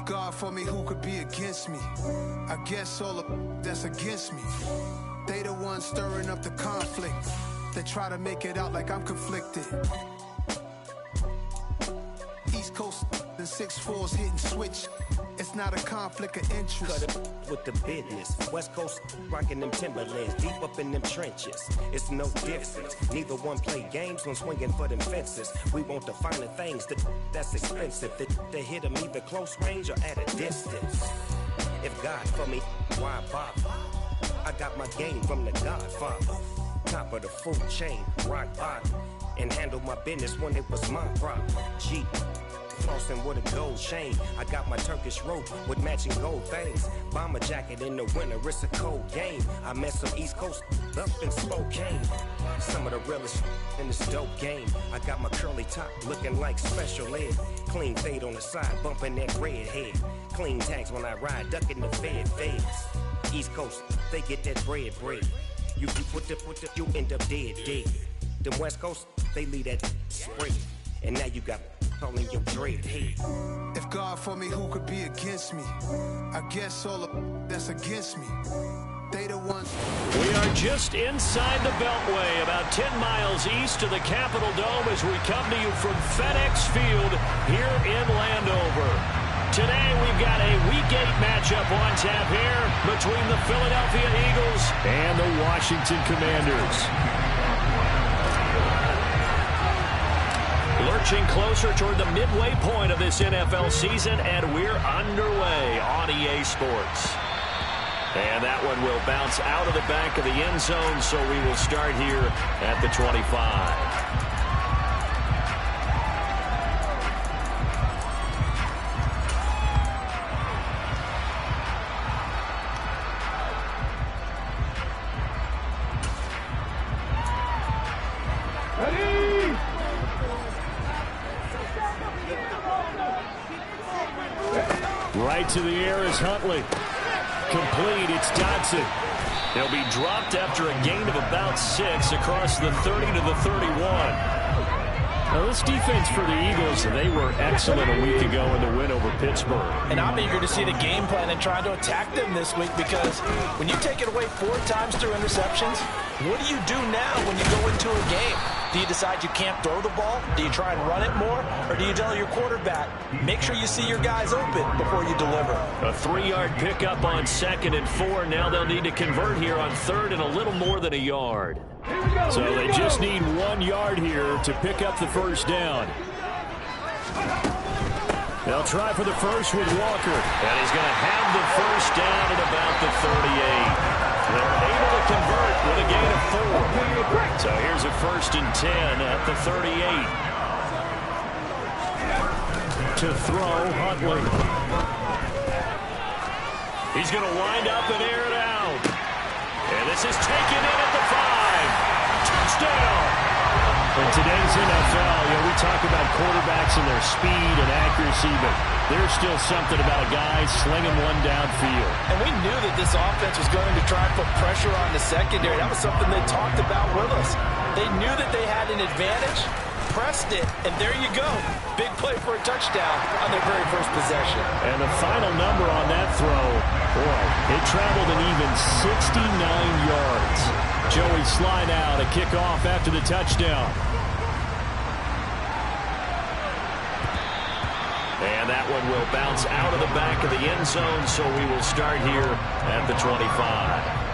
God for me, who could be against me? I guess all the that's against me. They the ones stirring up the conflict. They try to make it out like I'm conflicted. East Coast and 6'4s hitting switch. It's not a conflict of interest. Cut it with the business. West Coast rocking them Timberlands, deep up in them trenches. It's no difference. Neither one play games when swinging for them fences. We want the finer things that's expensive. They hit them either close range or at a distance. If God for me, why bother? I got my game from the Godfather. Top of the food chain, rock bottom. And handle my business when it was my problem. G. Flossing with a gold chain. I got my Turkish rope with matching gold things. Bomber jacket in the winter, it's a cold game. I met some East Coast up in Spokane. Some of the realest in this dope game. I got my curly top looking like special ed. Clean fade on the side, bumping that red head. Clean tags when I ride, ducking the feds. East Coast, they get that bread. You put the, you end up dead. Them West Coast, they leave that spray. And now you got calling your dread head. If God for me, who could be against me? I guess all the that's against me. They the ones. We are just inside the Beltway, about 10 miles east of the Capitol Dome as we come to you from FedEx Field here in Landover. Today we've got a Week 8 matchup on tap here between the Philadelphia Eagles and the Washington Commanders. Lurching closer toward the midway point of this NFL season, and we're underway on EA Sports. And that one will bounce out of the back of the end zone, so we will start here at the 25. Right to the air is Huntley. Complete, it's Dodson. He'll be dropped after a gain of about 6 across the 30 to the 31. Now this defense for the Eagles, they were excellent a week ago in the win over Pittsburgh. And I'm eager to see the game plan and try to attack them this week, because when you take it away 4 times through interceptions, what do you do now when you go into a game? Do you decide you can't throw the ball? Do you try and run it more? Or do you tell your quarterback, make sure you see your guys open before you deliver? A 3-yard pickup on 2nd and 4. Now they'll need to convert here on 3rd and a little more than a yard. So they just need 1 yard here to pick up the first down. They'll try for the first with Walker. And he's going to have the first down at about the 38. They're able to convert with a gain of 4. So here's a 1st and 10 at the 38. To throw, Huntley. He's going to wind up and air it out. And this is taken in at the 5. Touchdown. In today's NFL, we talk about quarterbacks and their speed and accuracy, but there's still something about a guy slinging one downfield. And we knew that this offense was going to try and put pressure on the secondary. That was something they talked about with us. They knew that they had an advantage, pressed it, and there you go. Big play for a touchdown on their very first possession. And the final number on that throw, boy, it traveled an even 69 yards. Joey Sly now to kick off after the touchdown. And that one will bounce out of the back of the end zone, so we will start here at the 25.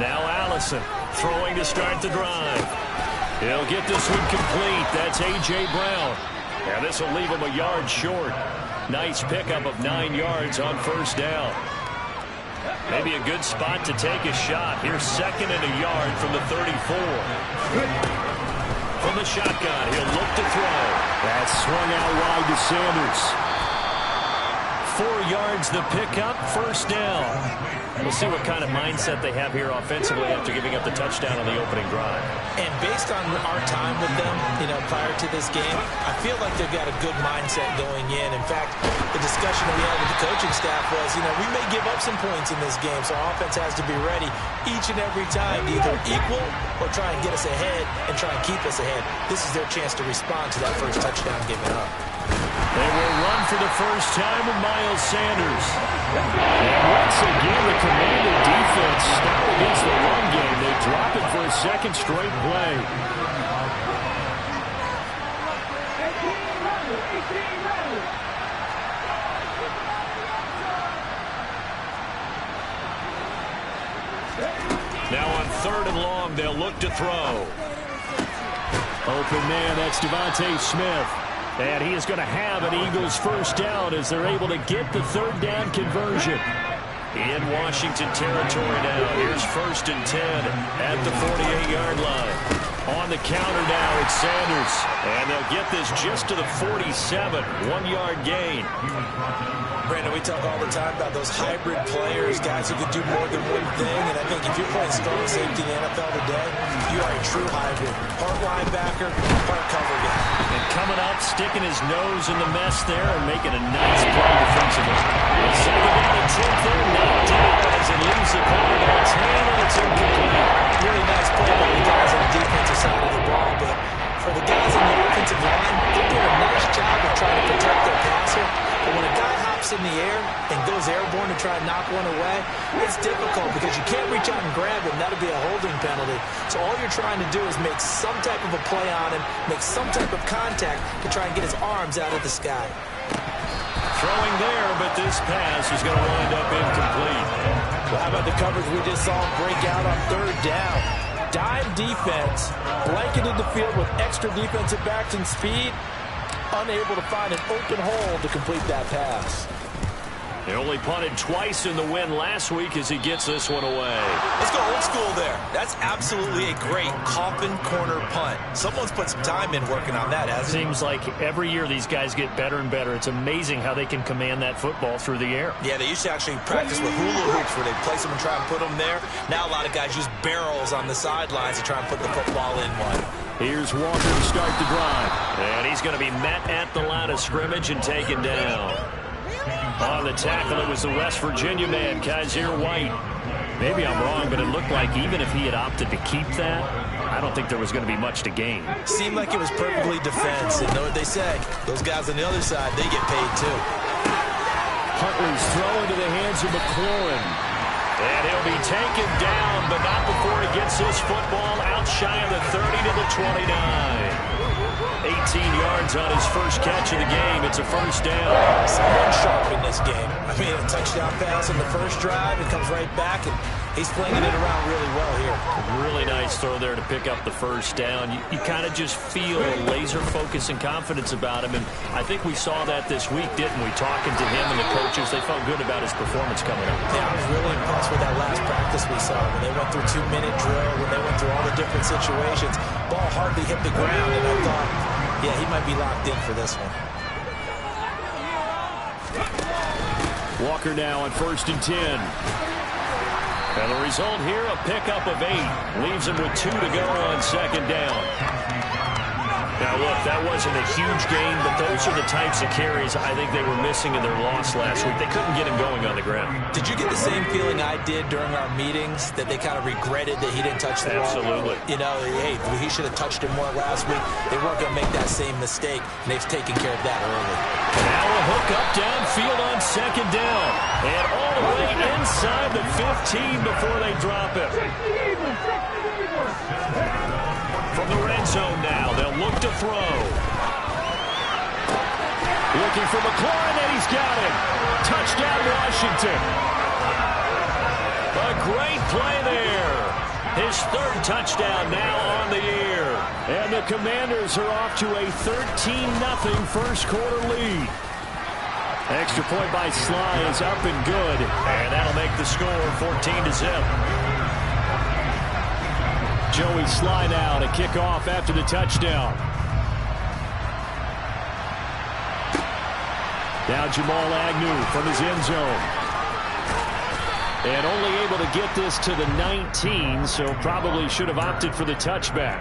Now Allison throwing to start the drive. He'll get this one complete. That's A.J. Brown. And this will leave him a yard short. Nice pickup of 9 yards on first down. Maybe a good spot to take a shot. Here's 2nd and a yard from the 34. From the shotgun, he'll look to throw. That's swung out wide to Sanders. 4 yards the pickup, first down. We'll see what kind of mindset they have here offensively after giving up the touchdown on the opening drive. And based on our time with them, prior to this game, I feel like they've got a good mindset going in. In fact, the discussion that we had with the coaching staff was, we may give up some points in this game, so our offense has to be ready each and every time to either equal or try and get us ahead and try and keep us ahead. This is their chance to respond to that first touchdown given up. They will run for the first time with Miles Sanders. And once again, the Commander defense stout against the run game. They drop it for a second straight play. Now on 3rd and long, they'll look to throw. Open man, that's Devontae Smith. And he is going to have an Eagles first down as they're able to get the 3rd down conversion. In Washington territory now. Here's 1st and 10 at the 48-yard line. On the counter now, it's Sanders. And they'll get this just to the 47, 1-yard gain. Brandon, we talk all the time about those hybrid players, guys who can do more than one thing. And I think if you're playing strong safety in the NFL today, you are a true hybrid. Part linebacker, part cover guy. And coming up, sticking his nose in the mess there and making a nice play defensively. And second down and 10 there, knocked down as it leaves the quarterback's hand, and it's incomplete. Really nice play by the guys on the defensive side of the ball, but for the guys on the offensive line, they're doing a nice job of trying to protect their passer. But when a guy hops in the air and goes airborne to try and knock one away, it's difficult because you can't reach out and grab him. That'll be a holding penalty. So all you're trying to do is make some type of a play on him, make some type of contact to try and get his arms out of the sky. Throwing there, but this pass is going to wind up incomplete. Well, how about the coverage we just saw break out on 3rd down? Dime defense, blanketed the field with extra defensive backs and speed, unable to find an open hole to complete that pass. They only punted twice in the win last week as he gets this one away. Let's go old school there. That's absolutely a great coffin corner punt. Someone's put some time in working on that, hasn't it? Seems like every year these guys get better and better. It's amazing how they can command that football through the air. Yeah, they used to actually practice with hula hoops where they place them and try and put them there. Now a lot of guys use barrels on the sidelines to try and put the football in one. Here's Walker to start the drive. And he's going to be met at the line of scrimmage and taken down. On the tackle, it was the West Virginia man, Kaiser White. Maybe I'm wrong, but it looked like even if he had opted to keep that, I don't think there was going to be much to gain. Seemed like it was perfectly defense. And know what they say, those guys on the other side, they get paid too. Huntley's throw into the hands of McLaurin. And he'll be taken down, but not before he gets this football out shy of the 30 to the 29. 18 yards on his first catch of the game. It's a first down. Someone sharp in this game. I mean, a touchdown pass on the first drive. It comes right back, and he's flinging it around really well here. Really nice throw there to pick up the first down. You kind of just feel laser focus and confidence about him, and I think we saw that this week, didn't we? Talking to him and the coaches, they felt good about his performance coming up. Yeah, I was really impressed with that last practice we saw when they went through 2-minute drill, when they went through all the different situations. Ball hardly hit the ground, and I thought, yeah, he might be locked in for this one. Walker now on 1st and 10. And the result here, a pickup of 8. Leaves him with 2 to go on 2nd down. Now, look, that wasn't a huge gain, but those are the types of carries I think they were missing in their loss last week. They couldn't get him going on the ground. Did you get the same feeling I did during our meetings, that they kind of regretted that he didn't touch the ball? Absolutely. You know, hey, he should have touched it more last week. They weren't going to make that same mistake, and they've taken care of that early. Now a hook up downfield on 2nd down. And all the way inside the 15 before they drop it. From the red zone now, they'll look to throw. Looking for McLaurin, and he's got him. Touchdown, Washington. A great play there. His 3rd touchdown now on the year. And the Commanders are off to a 13-0 first quarter lead. Extra point by Sly is up and good. And that'll make the score 14-0. Joey Sly now to kick off after the touchdown. Now Jamal Agnew from his end zone. And only able to get this to the 19, so probably should have opted for the touchback.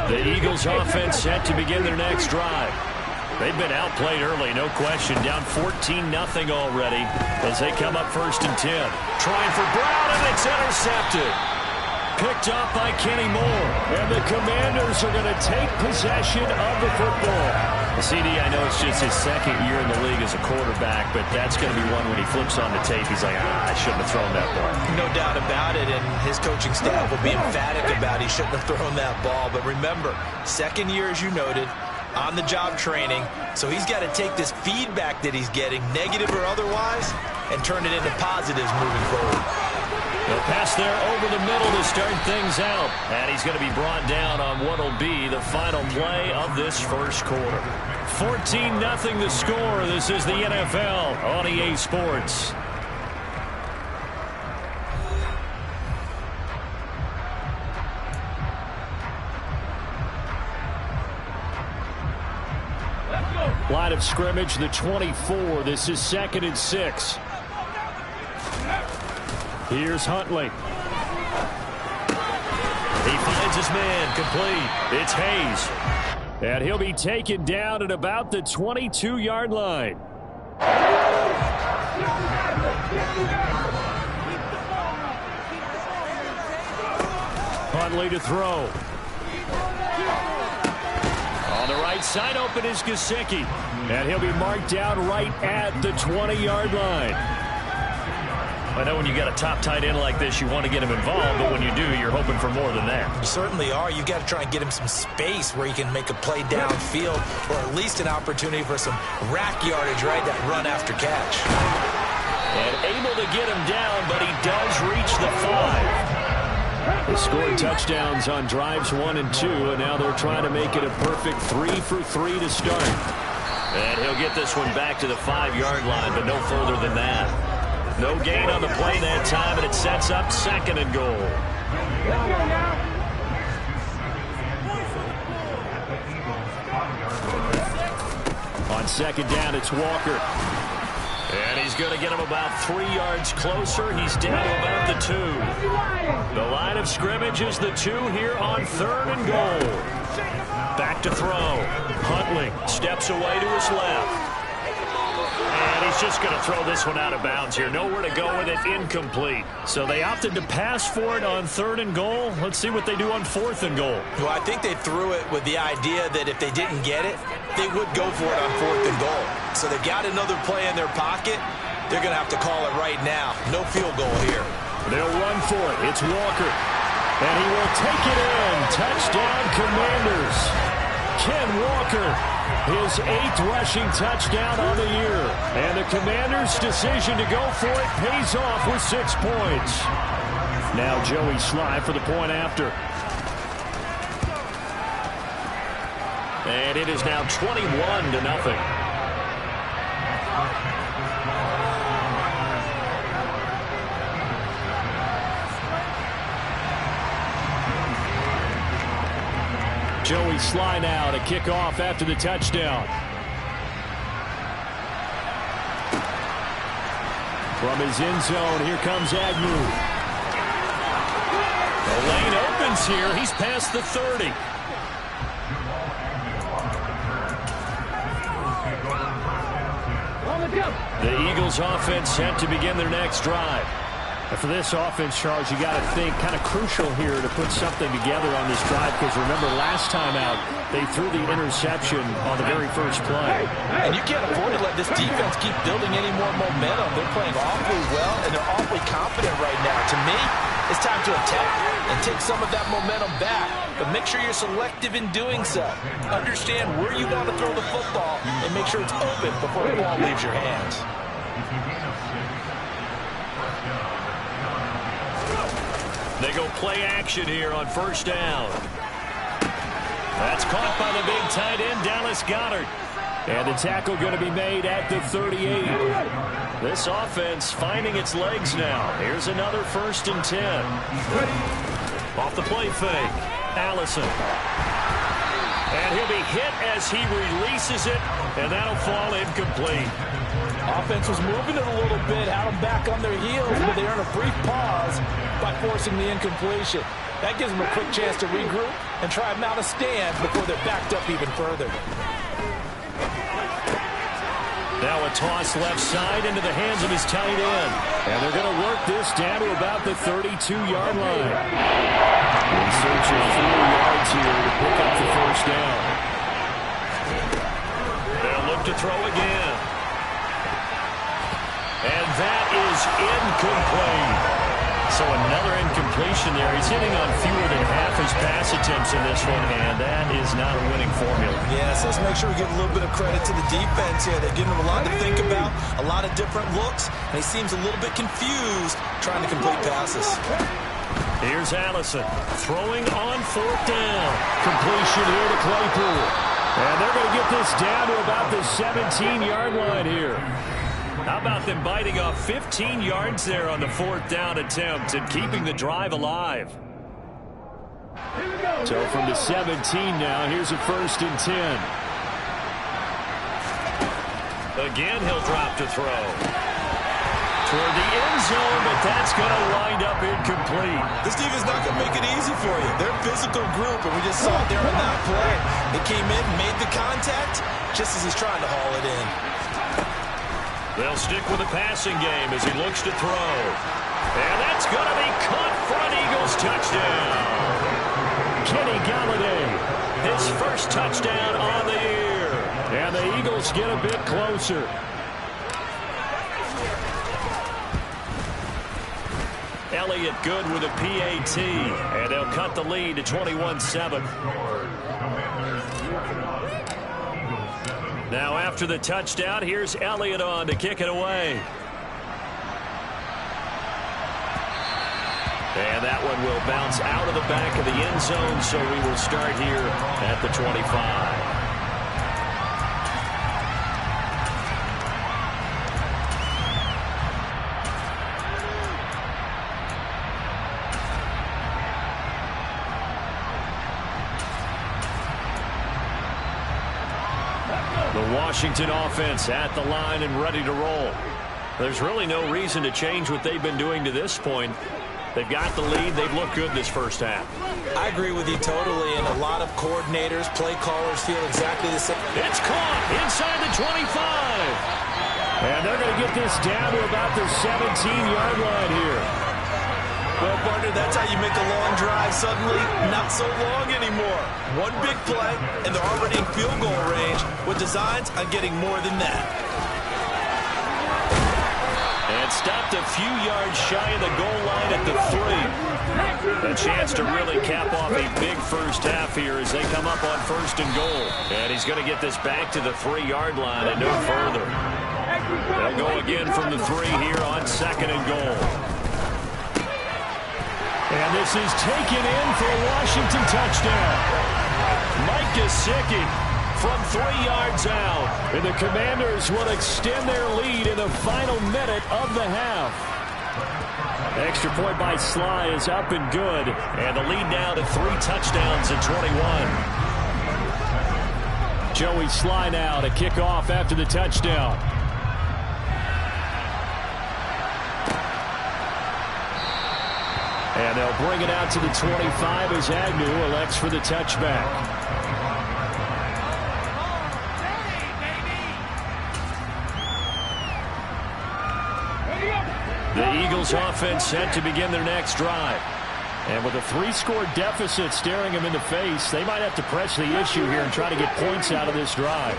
The Eagles offense set to begin their next drive. They've been outplayed early, no question. Down 14-0 already as they come up 1st and 10. Trying for Brown, and it's intercepted. Picked up by Kenny Moore. And the Commanders are going to take possession of the football. The CD, I know it's just his 2nd year in the league as a quarterback, but that's going to be one when he flips on the tape. He's like, I shouldn't have thrown that ball. No doubt about it, and his coaching staff will be emphatic about he shouldn't have thrown that ball. But remember, 2nd year, as you noted, on-the-job training, so he's got to take this feedback that he's getting, negative or otherwise, and turn it into positives moving forward. The pass there over the middle to start things out, and he's going to be brought down on what will be the final play of this first quarter. 14-0 the score. This is the NFL on EA Sports. Line of scrimmage, the 24. This is 2nd and 6. Here's Huntley. He finds his man, complete. It's Hayes. And he'll be taken down at about the 22-yard line. Huntley to throw. On the right side, open is Gesicki. And he'll be marked down right at the 20-yard line. I know when you got a top tight end like this, you want to get him involved, but when you do, you're hoping for more than that. You certainly are. You've got to try and get him some space where he can make a play downfield, or at least an opportunity for some rack yardage, right? That run after catch. And able to get him down, but he does reach the 5. They scored touchdowns on drives 1 and 2, and now they're trying to make it a perfect 3 for 3 to start. And he'll get this one back to the 5-yard line, but no further than that. No gain on the play that time, and it sets up 2nd and goal. On 2nd down, it's Walker. And he's going to get him about 3 yards closer. He's down to about the 2. The line of scrimmage is the 2 here on 3rd and goal. Back to throw. Huntley steps away to his left. And he's just going to throw this one out of bounds here. Nowhere to go with it, incomplete. So they opted to pass for it on 3rd and goal. Let's see what they do on 4th and goal. Well, I think they threw it with the idea that if they didn't get it, they would go for it on 4th and goal. So they've got another play in their pocket. They're going to have to call it right now. No field goal here. They'll run for it. It's Walker. And he will take it in. Touchdown, Commanders. Ken Walker, his 8th rushing touchdown on the year. And the Commanders' decision to go for it pays off with 6 points. Now Joey Sly for the point after. And it is now 21-0. Joey Sly now to kick off after the touchdown. From his end zone, here comes Agnew. The lane opens here. He's past the 30. The Eagles offense set to begin their next drive. And for this offense, Charles, you got to think kind of crucial here to put something together on this drive, because remember last time out they threw the interception on the very first play. And you can't afford to let this defense keep building any more momentum. They're playing awfully well, and they're awfully confident right now. To me, it's time to attack and take some of that momentum back. But make sure you're selective in doing so. Understand where you want to throw the football and make sure it's open before the ball leaves your hands. They go play action here on 1st down. That's caught by the big tight end, Dallas Goedert. And the tackle going to be made at the 38. This offense finding its legs now. Here's another 1st and 10. Off the play fake, Allison. And he'll be hit as he releases it, and that'll fall incomplete. Offense was moving it a little bit, had them back on their heels, but they earned a brief pause by forcing the incompletion. That gives them a quick chance to regroup and try and mount a stand before they're backed up even further. Now a toss left side into the hands of his tight end. And they're going to work this down to about the 32-yard line. In search of 4 yards here to pick up the first down. They'll look to throw again. And that is incomplete. So another incompletion there. He's hitting on fewer than half his pass attempts in this one, and that is not a winning formula. Yes, let's make sure we give a little bit of credit to the defense here. They're giving him a lot to think about, a lot of different looks, and he seems a little bit confused trying to complete passes. Here's Allison throwing on 4th down. Completion here to Claypool. And they're going to get this down to about the 17-yard line here. How about them biting off 15 yards there on the 4th down attempt and keeping the drive alive? So from the 17 now, here's a 1st and 10. Again, he'll drop to throw. Toward the end zone, but that's going to wind up incomplete. This defense is not going to make it easy for you. They're a physical group, and we just saw it there on that play. They came in, made the contact, just as he's trying to haul it in. They'll stick with the passing game as he looks to throw. And that's going to be caught for an Eagles touchdown. Kenny Galladay, his first touchdown on the year. And the Eagles get a bit closer. Elliott good with a PAT. And they'll cut the lead to 21-7. Now after the touchdown, here's Elliott on to kick it away. And that one will bounce out of the back of the end zone, so we will start here at the 25. Washington offense at the line and ready to roll. There's really no reason to change what they've been doing to this point. They've got the lead. They've looked good this first half. I agree with you totally, and a lot of coordinators, play callers feel exactly the same. It's caught inside the 25. And they're going to get this down to about the 17-yard line here. Well, partner, that's how you make a long drive suddenly not so long anymore. One big play, and they're already in field goal range with designs on getting more than that. And stopped a few yards shy of the goal line at the 3. A chance to really cap off a big first half here as they come up on 1st and goal. And he's going to get this back to the 3-yard line and no further. They'll go again from the 3 here on 2nd and goal. And this is taken in for a Washington touchdown. Mike Gesicki from 3 yards out. And the Commanders will extend their lead in the final minute of the half. Extra point by Sly is up and good. And the lead now to 3 touchdowns at 21. Joey Sly now to kick off after the touchdown. And they'll bring it out to the 25 as Agnew elects for the touchback. The Eagles offense set to begin their next drive. And with a 3-score deficit staring them in the face, they might have to press the issue here and try to get points out of this drive.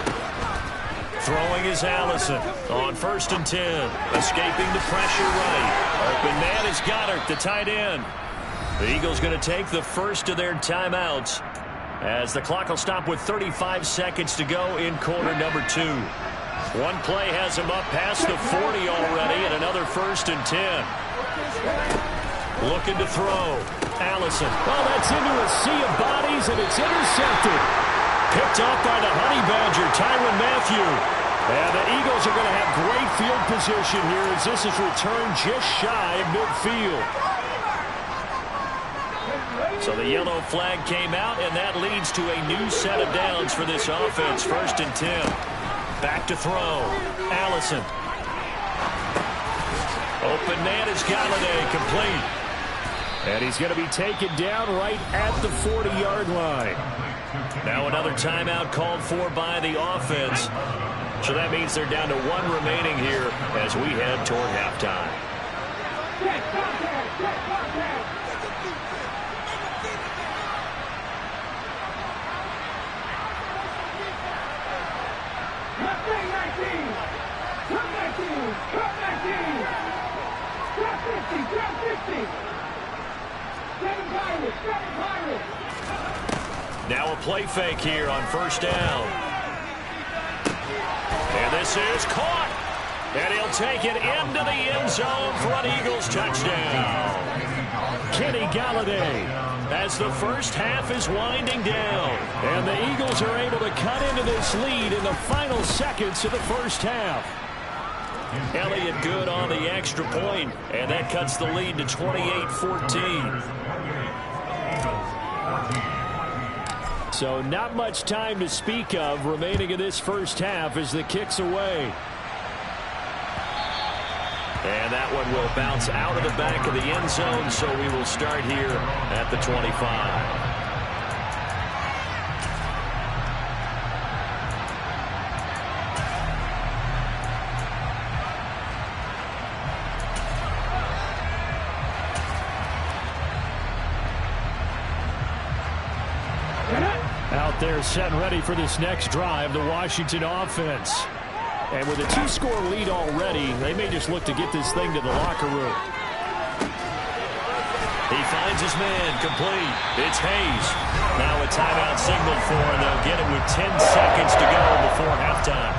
Throwing is Allison on 1st and 10. Escaping the pressure right. Open man is Goddard, the tight end. The Eagles going to take the first of their timeouts as the clock will stop with 35 seconds to go in quarter number 2. One play has him up past the 40 already and another 1st and 10. Looking to throw. Allison. Oh, that's into a sea of bodies and it's intercepted. Picked off by the Honey Badger, Tyrann Mathieu. And the Eagles are going to have great field position here as this is returned just shy of midfield. So the yellow flag came out, and that leads to a new set of downs for this offense. 1st and 10. Back to throw. Allison. Open man is Galladay, complete. And he's going to be taken down right at the 40-yard line. Now another timeout called for by the offense. So that means they're down to 1 remaining here as we head toward halftime. Now a play fake here on 1st down. And this is caught. And he'll take it into the end zone for an Eagles touchdown. Kenny Galladay as the first half is winding down. And the Eagles are able to cut into this lead in the final seconds of the first half. Elliott good on the extra point, and that cuts the lead to 28-14. So not much time to speak of remaining in this first half as the kick's away. And that one will bounce out of the back of the end zone, so we will start here at the 25. Out there set and ready for this next drive, the Washington offense. And with a 2-score lead already, they may just look to get this thing to the locker room. He finds his man, complete. It's Hayes. Now a timeout signaled for, and they'll get it with 10 seconds to go before halftime.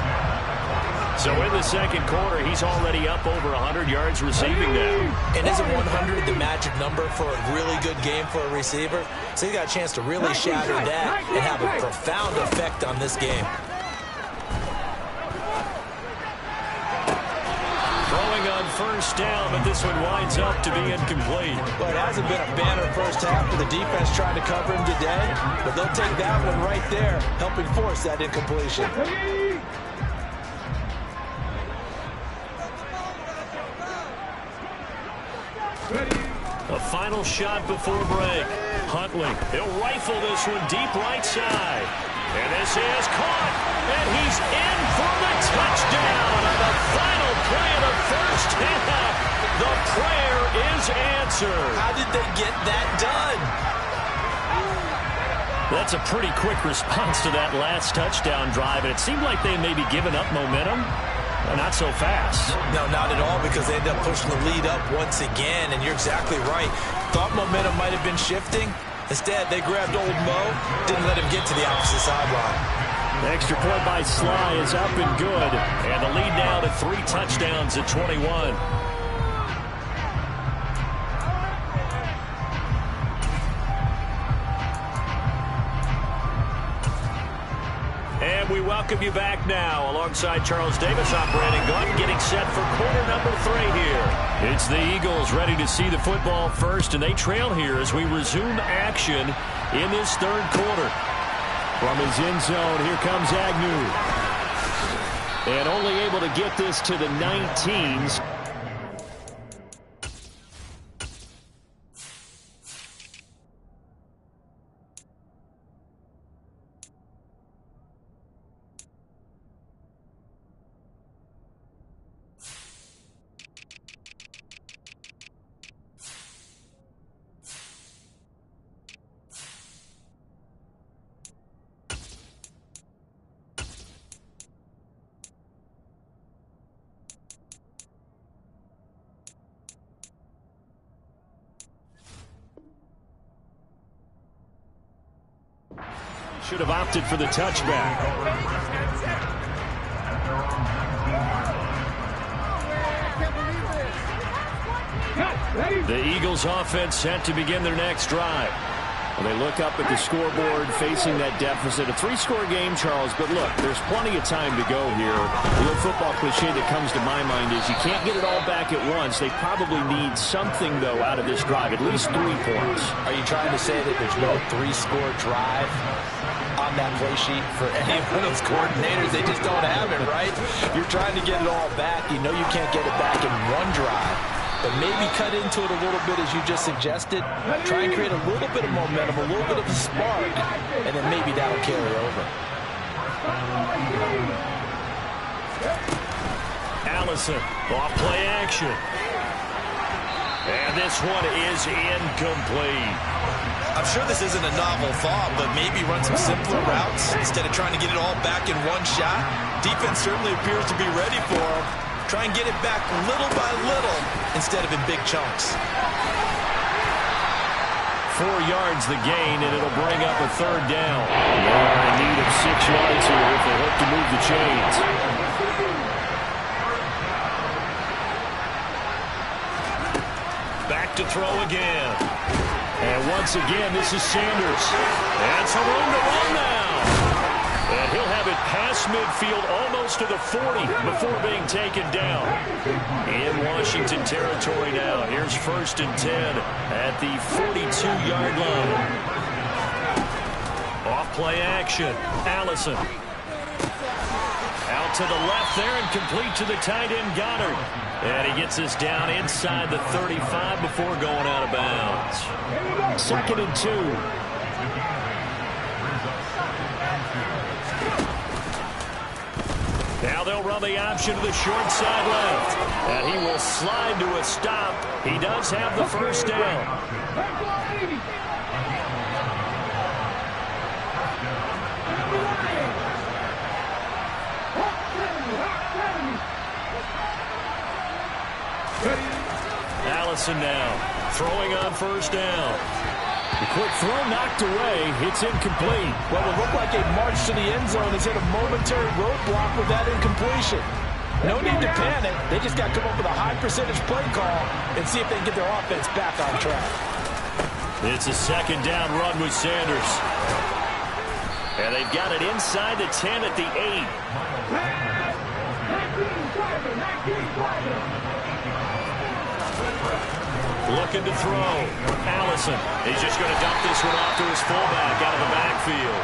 So in the second quarter, he's already up over 100 yards receiving now. And isn't 100 the magic number for a really good game for a receiver? So he got a chance to really shatter that and have a profound effect on this game. Throwing on 1st down, but this one winds up to be incomplete. Well, it hasn't been a banner first half for the defense trying to cover him today, but they'll take that one right there, helping force that incompletion. A final shot before break. Huntley, he'll rifle this one deep right side. And this is caught. And he's in for the touchdown on the final play of the first half. The prayer is answered. How did they get that done? That's a pretty quick response to that last touchdown drive. And it seemed like they may be giving up momentum. Not so fast. No, not at all, because they end up pushing the lead up once again, and you're exactly right. Thought momentum might have been shifting. Instead, they grabbed old Mo, didn't let him get to the opposite sideline. The extra point by Sly is up and good, and the lead now to 3 touchdowns at 21. And we welcome you back now alongside Charles Davis. I'm Brandon Gaunt, getting set for quarter number 3 here. It's the Eagles ready to see the football first, and they trail here as we resume action in this 3rd quarter. From his end zone, here comes Agnew. And only able to get this to the 19s. Should have opted for the touchback. The Eagles offense set to begin their next drive. Well, they look up at the scoreboard facing that deficit. A 3-score game, Charles, but look, there's plenty of time to go here. The old football cliche that comes to my mind is you can't get it all back at once. They probably need something, though, out of this drive, at least 3 points. Are you trying to say that there's no 3-score drive on that play sheet for any of those coordinators? They just don't have it, right? You're trying to get it all back. You know you can't get it back in one drive. But maybe cut into it a little bit, as you just suggested. Try and create a little bit of momentum, a little bit of a spark, and then maybe that'll carry over. Allison, off play action. And this one is incomplete. I'm sure this isn't a novel thought, but maybe run some simpler routes instead of trying to get it all back in one shot. Defense certainly appears to be ready for him. Try and get it back little by little instead of in big chunks. 4 yards the gain, and it'll bring up a 3rd down. They're in need of 6 yards here if they hope to move the chains. Back to throw again. And once again, this is Sanders. And some room to run now. And he'll have it past midfield almost to the 40 before being taken down. In Washington territory now. Here's 1st and 10 at the 42-yard line. Off play action. Allison. Out to the left there and complete to the tight end Goddard. And he gets us down inside the 35 before going out of bounds. 2nd and 2. Now they'll run the option to the short side left. And he will slide to a stop. He does have the 1st down. Allison now throwing on 1st down. The quick throw knocked away. It's incomplete. Well, it looked like a march to the end zone has hit a momentary roadblock with that incompletion. No need to panic. They just got to come up with a high-percentage play call and see if they can get their offense back on track. It's a 2nd down run with Sanders. And they've got it inside the 10 at the 8. Looking to throw. Allison. He's just going to dump this one off to his fullback out of the backfield.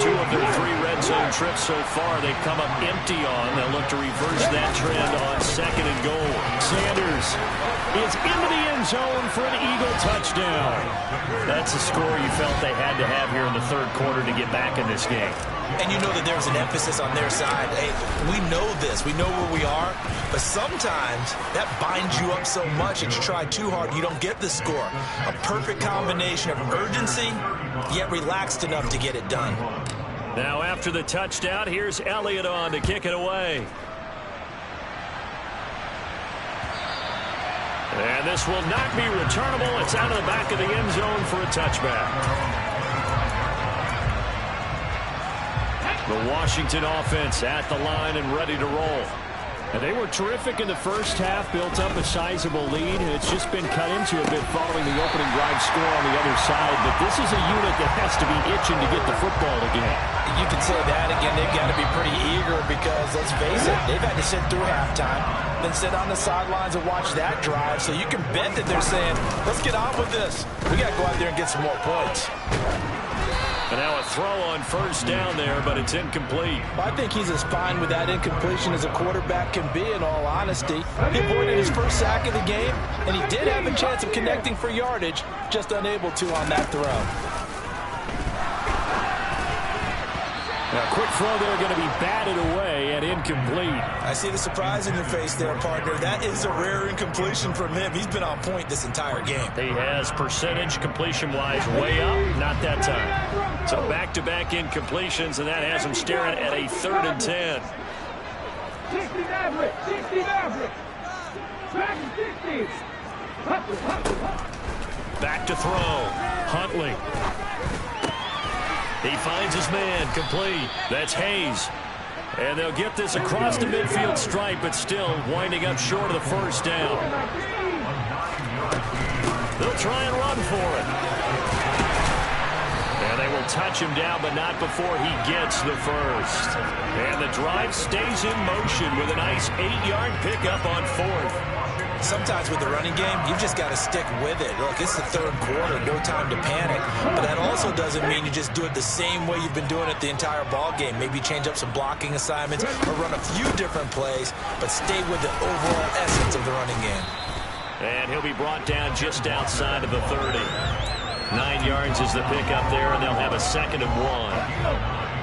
2 of their 3 red zone trips so far they've come up empty on. They'll look to reverse that trend on 2nd and goal. Sanders is into the end zone for an Eagle touchdown. That's a score you felt they had to have here in the 3rd quarter to get back in this game. And you know that there's an emphasis on their side. Hey, we know this. We know where we are. But sometimes that binds you up so much that you try too hard, you don't get the score. A perfect combination of urgency, yet relaxed enough to get it done. Now after the touchdown, here's Elliott on to kick it away. And this will not be returnable. It's out of the back of the end zone for a touchback. The Washington offense at the line and ready to roll. And they were terrific in the first half, built up a sizable lead, and it's just been cut into a bit following the opening drive score on the other side. But this is a unit that has to be itching to get the football again. You can say that again. They've got to be pretty eager because, let's face it, they've had to sit through halftime, then sit on the sidelines and watch that drive. So you can bet that they're saying, let's get on with this. We got to go out there and get some more points. And now a throw on 1st down there, but it's incomplete. I think he's as fine with that incompletion as a quarterback can be, in all honesty. He avoided his 1st sack of the game, and he did have a chance of connecting for yardage, just unable to on that throw. Now, quick throw there, going to be batted away and incomplete. I see the surprise in your face there, partner. That is a rare incompletion from him. He's been on point this entire game. He has percentage completion-wise way up, not that time. So back-to-back incompletions, and that has him staring at a 3rd and 10. 60 average, 60 average. Back 60. Back to throw. Huntley. He finds his man, complete. That's Hayes. And they'll get this across the midfield stripe, but still winding up short of the 1st down. They'll try and run for it. will touch him down, but not before he gets the first. And the drive stays in motion with a nice 8-yard pickup on fourth. Sometimes with the running game, you've just got to stick with it. Look, it's the third quarter, no time to panic. But that also doesn't mean you just do it the same way you've been doing it the entire ball game. Maybe change up some blocking assignments or run a few different plays, but stay with the overall essence of the running game. And he'll be brought down just outside of the 30. 9 yards is the pickup there, and they'll have a 2nd and 1.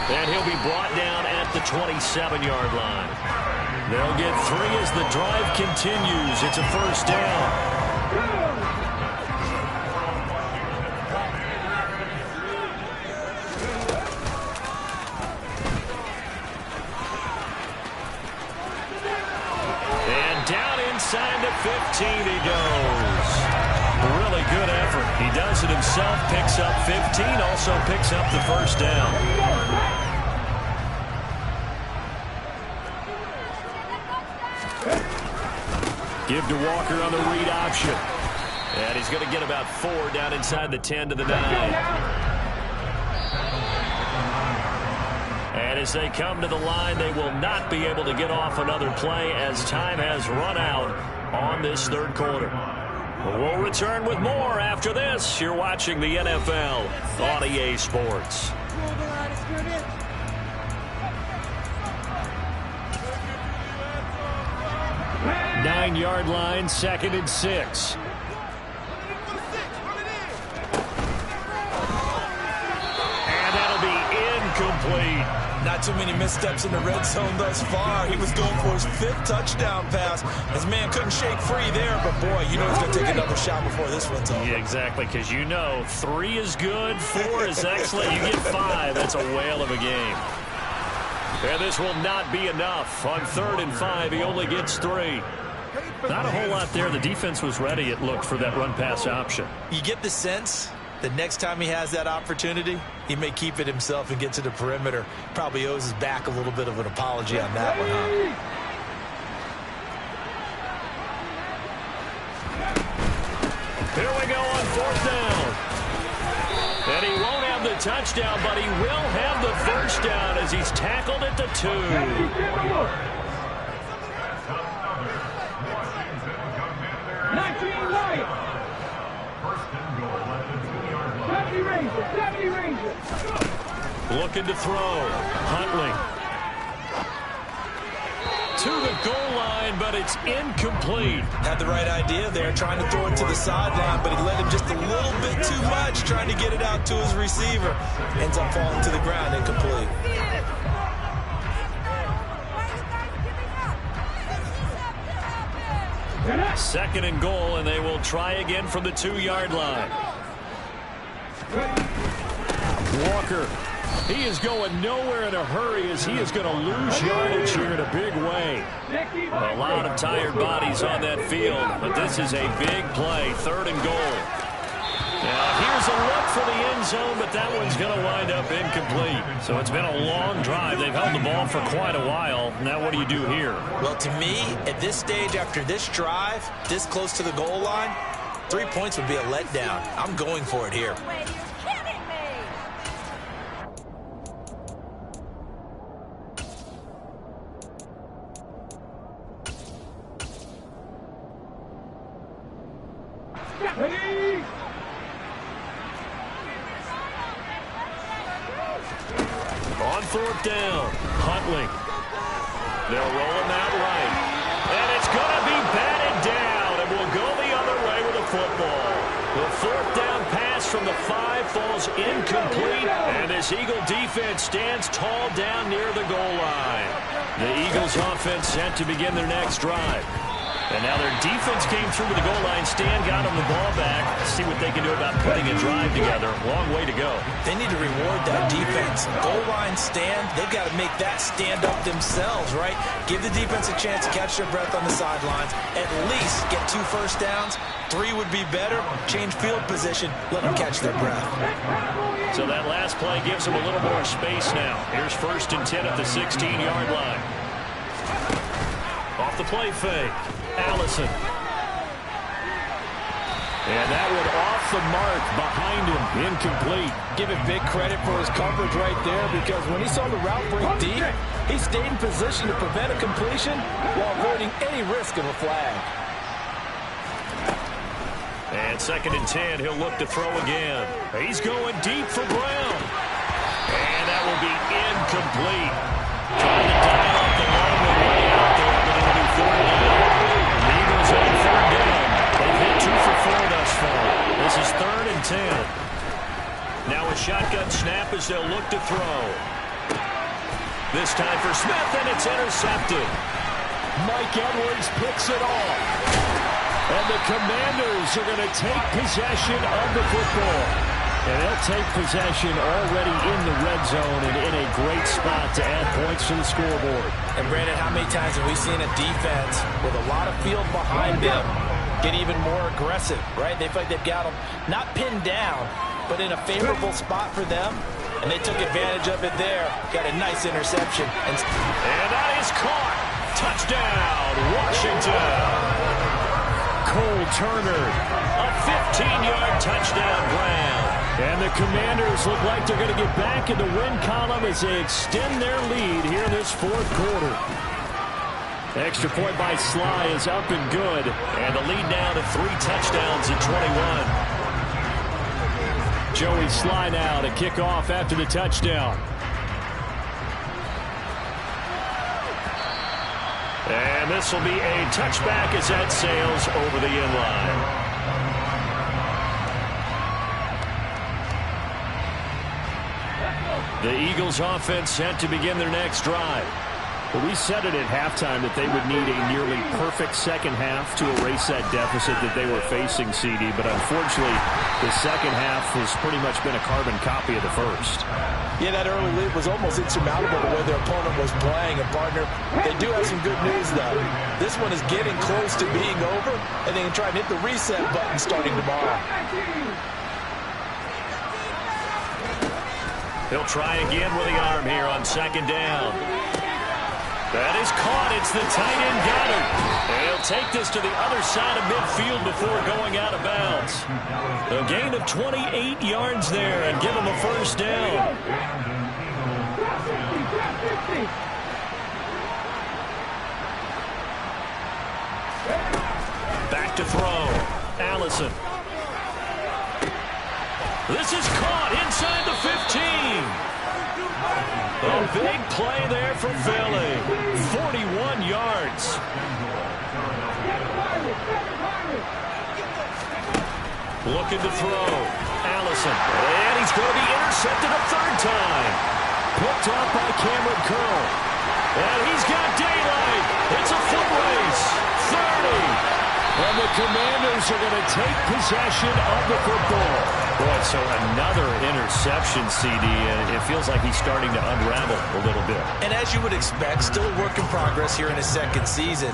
And he'll be brought down at the 27-yard line. They'll get 3 as the drive continues. It's a first down. And down inside the 15 he goes. Really good effort. He does it himself, picks up 15, also picks up the first down. Give to Walker on the read option. And he's going to get about 4 down inside the 10 to the 9. And as they come to the line, they will not be able to get off another play as time has run out on this third quarter. We'll return with more after this. You're watching the NFL on EA Sports. 9-yard line, 2nd and 6. And that'll be incomplete. Not too many missteps in the red zone thus far. He was going for his 5th touchdown pass. His man couldn't shake free there, but boy, you know he's going to take another shot before this one's over. Yeah, exactly, because you know 3 is good, 4 is excellent. You get 5, that's a whale of a game. And this will not be enough. On 3rd and 5, he only gets 3. Not a whole lot there. The defense was ready, it looked, for that run-pass option. You get the sense that next time he has that opportunity, he may keep it himself and get to the perimeter. Probably owes his back a little bit of an apology on that one, huh? Here we go on 4th down. And he won't have the touchdown, but he will have the first down as he's tackled at the 2. 19 Lions. Looking to throw. Huntley. To the goal line, but it's incomplete. Had the right idea there, trying to throw it to the sideline, but he let him just a little bit too much, trying to get it out to his receiver. Ends up falling to the ground, incomplete. Second and goal, and they will try again from the 2-yard line. Walker. He is going nowhere in a hurry as he is going to lose yardage here in a big way. A lot of tired bodies on that field, but this is a big play. 3rd and goal. Now, here's a look for the end zone, but that one's going to wind up incomplete. So it's been a long drive. They've held the ball for quite a while. Now what do you do here? Well, to me, at this stage, after this drive, this close to the goal line, 3 points would be a letdown. I'm going for it here. On 4th down, Huntley. They'll roll him out right. And it's going to be batted down, and we'll go the other way with the football. The 4th down pass from the 5 falls incomplete, and this Eagle defense stands tall down near the goal line. The Eagles offense set to begin their next drive. And now their defense came through with the goal line stand, got them the ball back. See what they can do about putting a drive together. Long way to go. They need to reward that defense. Goal line stand, they've got to make that stand up themselves, right? Give the defense a chance to catch their breath on the sidelines. At least get 2 first downs. 3 would be better. Change field position. Let them catch their breath. So that last play gives them a little more space now. Here's 1st and 10 at the 16-yard line. the play fake. Allison. And that one off the mark behind him. Incomplete. Give him big credit for his coverage right there, because when he saw the route break deep, he stayed in position to prevent a completion while avoiding any risk of a flag. And 2nd and 10, he'll look to throw again. He's going deep for Brown. And that will be incomplete. Trying to dial up the long way out there, but it'll be 4th down. The Eagles on 3rd down. They've hit 2 for 4 thus far. This is 3rd and 10. Now a shotgun snap as they'll look to throw. This time for Smith, and it's intercepted. Mike Edwards picks it off. And the Commanders are going to take possession of the football. And they'll take possession already in the red zone and in a great spot to add points to the scoreboard. And Brandon, how many times have we seen a defense with a lot of field behind them get even more aggressive, right? They feel like they've got them not pinned down, but in a favorable spot for them. And they took advantage of it there. Got a nice interception. And that is caught. Touchdown, Washington. Cole Turner, a 15-yard touchdown Brown. And the Commanders look like they're going to get back in the win column as they extend their lead here in this 4th quarter. Extra point by Sly is up and good. And the lead now to 3 touchdowns at 21. Joey Sly now to kick off after the touchdown. And this will be a touchback as that sails over the end line. The Eagles offense set to begin their next drive. Well, we said it at halftime that they would need a nearly perfect second half to erase that deficit that they were facing, CD. But unfortunately, the second half has pretty much been a carbon copy of the first. Yeah, that early lead was almost insurmountable the way their opponent was playing. And, partner, they do have some good news, though. This one is getting close to being over, and they can try and hit the reset button starting tomorrow. He'll try again with the arm here on 2nd down. That is caught. It's the tight end Goddard. And he'll take this to the other side of midfield before going out of bounds. A gain of 28 yards there and give him a 1st down. Back to throw. Allison. This is caught inside the 15. A big play there for Philly. 41 yards. Looking to throw. Allison. And he's going to be intercepted a 3rd time. Picked off by Cameron Curl. And he's got daylight. It's a foot race. 30. And the Commanders are going to take possession of the football. Boy, so another interception, CD, and it feels like he's starting to unravel a little bit. And as you would expect, still a work in progress here in his 2nd season.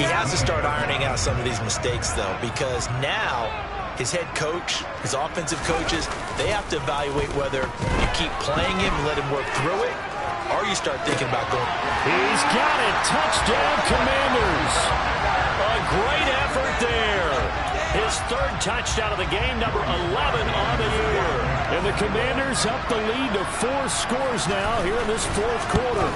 He has to start ironing out some of these mistakes, though, because now his head coach, his offensive coaches, they have to evaluate whether you keep playing him and let him work through it, or you start thinking about going. He's got it. Touchdown, Commanders. A great effort there. His 3rd touchdown of the game, number 11 on the year. And the Commanders up the lead to 4 scores now here in this 4th quarter.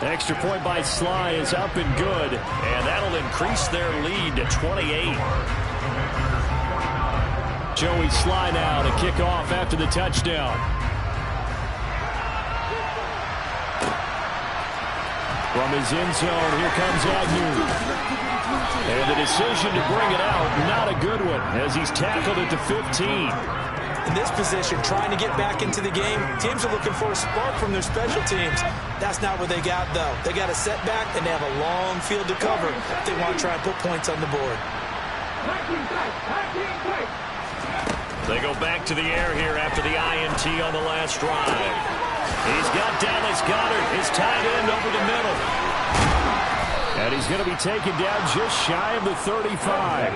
Extra point by Sly is up and good. And that'll increase their lead to 28. Joey Sly now to kick off after the touchdown. From his end zone, here comes Agnew. And the decision to bring it out, not a good one, as he's tackled at the 15. In this position, trying to get back into the game, teams are looking for a spark from their special teams. That's not what they got, though. They got a setback, and they have a long field to cover if they want to try and put points on the board. They go back to the air here after the INT on the last drive. He's got Dallas Goedert, his tight end, over the middle. And he's going to be taken down just shy of the 35.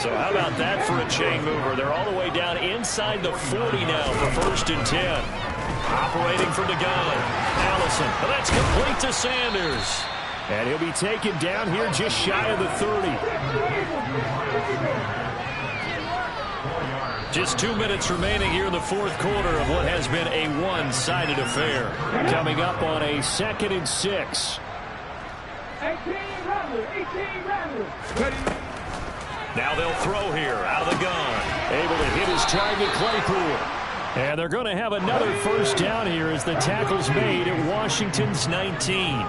So how about that for a chain mover? They're all the way down inside the 40 now for 1st and 10. Operating from the gun. Allison. That's complete to Sanders. And he'll be taken down here just shy of the 30. Just 2 minutes remaining here in the fourth quarter of what has been a one-sided affair. Coming up on a 2nd and 6. 18 Rattler. Now they'll throw here out of the gun. Able to hit his target, Claypool. And they're going to have another first down here as the tackle's made at Washington's 19.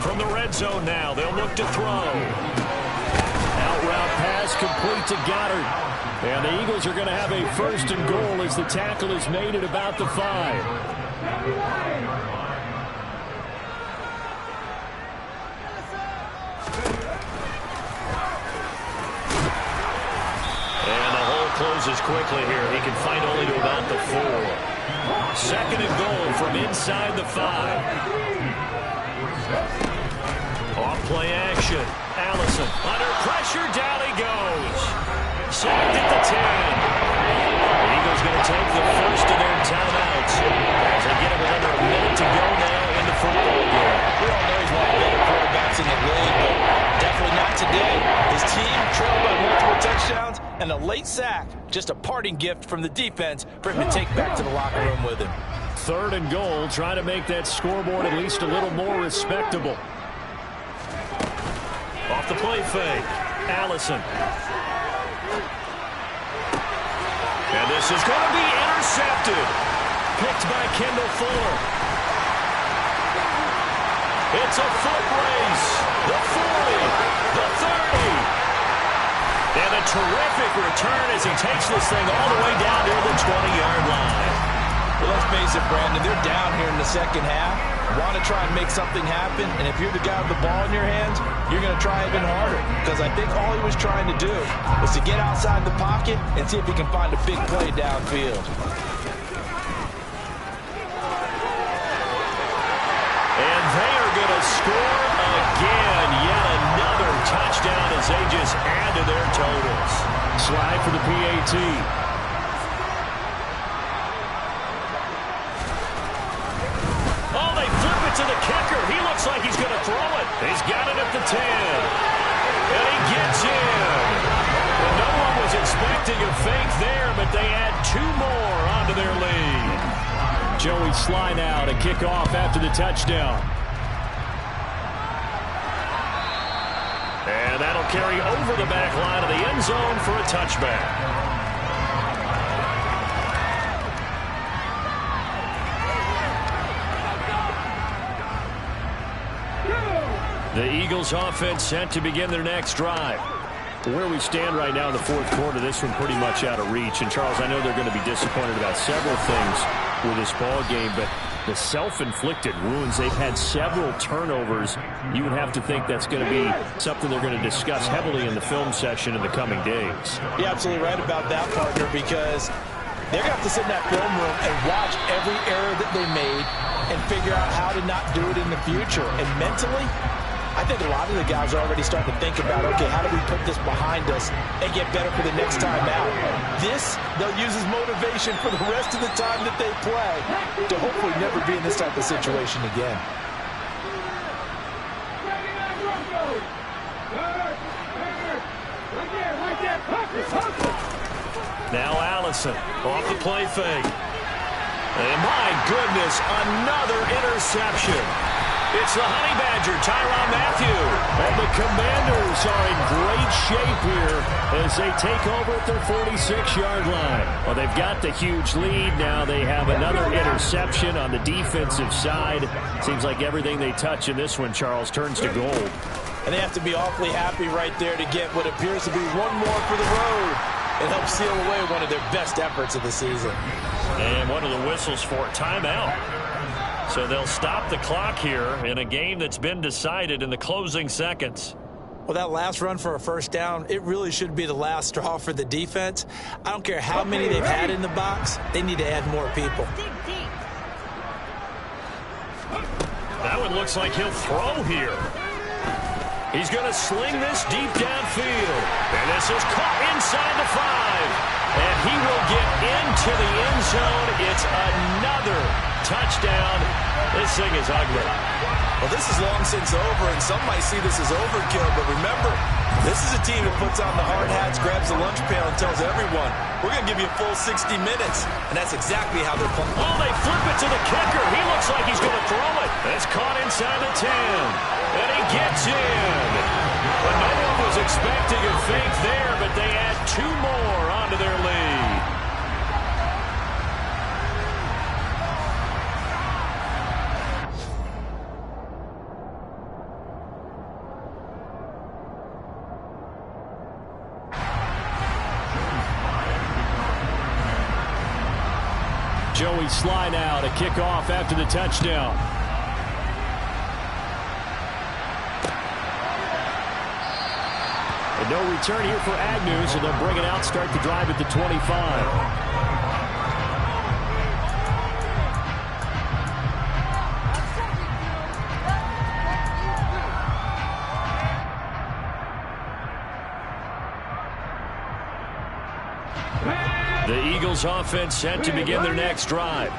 From the red zone now, they'll look to throw. Out route pass complete to Goddard. And the Eagles are going to have a first and goal as the tackle is made at about the 5. Closes quickly here. He can find only to about the 4. 2nd and goal from inside the 5. Off play action. Allison under pressure. Down he goes. Sacked at the 10. The Eagles going to take the first of their timeouts as they get it with under a minute to go now in the football game. We all know he's one of the better quarterbacks in the league, but definitely not today. His team trailed by multiple touchdowns, and a late sack, just a parting gift from the defense for him to take back to the locker room with him. 3rd and goal, trying to make that scoreboard at least a little more respectable. Off the play fake, Allison. And this is going to be intercepted. Picked by Kendall Fuller. It's a foot race. The 40, the 30. And a terrific return as he takes this thing all the way down near the 20-yard line. Well, let's face it, Brandon, they're down here in the second half. Want to try and make something happen, and if you're the guy with the ball in your hands, you're going to try even harder. Because I think all he was trying to do was to get outside the pocket and see if he can find a big play downfield. And they are going to score again. Yet another touchdown as they just add to their totals. Slide for the PAT. Oh, they flip it to the kicker. He looks like he's going to throw it. He's got it at the 10. And he gets in. Well, no one was expecting a fake there, but they add 2 more onto their lead. Joey Sly now to kick off after the touchdown. And that'll carry over the back line of the end zone for a touchback. The Eagles offense set to begin their next drive. Where we stand right now in the fourth quarter, this one pretty much out of reach. And, Charles, I know they're going to be disappointed about several things with this ball game, but the self-inflicted wounds, they've had several turnovers. You would have to think that's going to be something they're going to discuss heavily in the film session in the coming days. You're absolutely right about that, partner, because they're going to have to sit in that film room and watch every error that they made and figure out how to not do it in the future. And mentally, I think a lot of the guys are already starting to think about, okay, how do we put this behind us and get better for the next time out? This, they'll use as motivation for the rest of the time that they play to hopefully never be in this type of situation again. Now Allison off the play fake. And my goodness, another interception. It's the Honey Badger, Tyrann Mathieu. And the Commanders are in great shape here as they take over at their 46-yard line. Well, they've got the huge lead. Now they have another interception on the defensive side. Seems like everything they touch in this one, Charles, turns to gold. And they have to be awfully happy right there to get what appears to be one more for the road. It helps seal away one of their best efforts of the season. And one of the whistles for a timeout. So they'll stop the clock here in a game that's been decided in the closing seconds. Well, that last run for a first down, it really should be the last straw for the defense. I don't care how many they've had in the box. They need to add more people. That one looks like he'll throw here. He's going to sling this deep downfield. And this is caught inside the 5. And he will get into the end zone. It's another touchdown. This thing is ugly. Well, this is long since over, and some might see this as overkill, but remember, this is a team that puts on the hard hats, grabs the lunch pail, and tells everyone, we're going to give you a full 60 minutes, and that's exactly how they're playing. Oh, they flip it to the kicker. He looks like he's going to throw it. It's caught inside the 10, and he gets in. But no one was expecting a fake there, but they add 2 more onto their lead. Joey Sly now to kick off after the touchdown. And no return here for Agnew, so they'll bring it out, start the drive at the 25. The Eagles offense set to begin their next drive.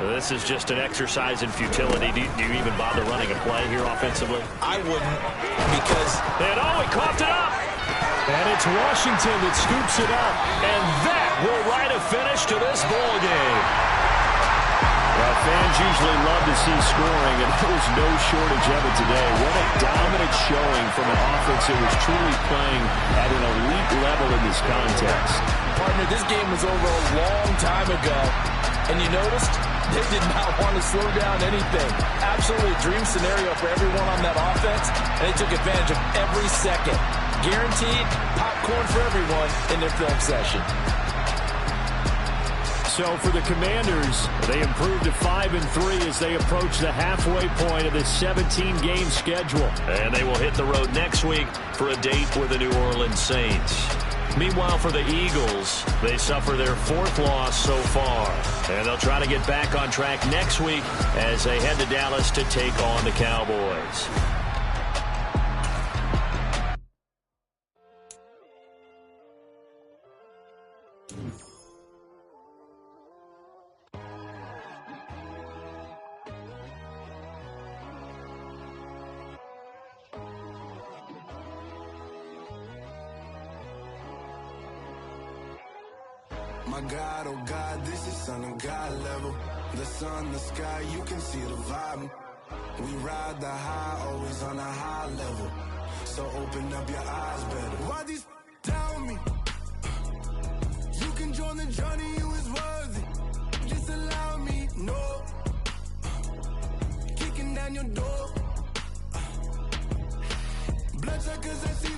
This is just an exercise in futility. Do you even bother running a play here offensively? I wouldn't, because... And oh, he coughed it up! And it's Washington that scoops it up. And that will write a finish to this ball game. Well, fans usually love to see scoring, and there was no shortage of it today. What a dominant showing from an offense that was truly playing at an elite level in this contest. Partner, this game was over a long time ago, and you noticed they did not want to slow down anything. Absolutely a dream scenario for everyone on that offense, and they took advantage of every second. Guaranteed popcorn for everyone in their film session. So for the Commanders, they improved to 5-3 as they approach the halfway point of this 17-game schedule. And they will hit the road next week for a date with the New Orleans Saints. Meanwhile, for the Eagles, they suffer their 4th loss so far. And they'll try to get back on track next week as they head to Dallas to take on the Cowboys. My God, oh God, this is Son of God level. The sun, the sky, you can see the vibe. We ride the high, always on a high level. So open up your eyes better. Why these tell me? You can join the journey, you is worthy. Just allow me, no. Kicking down your door. Bloodshot 'cause I see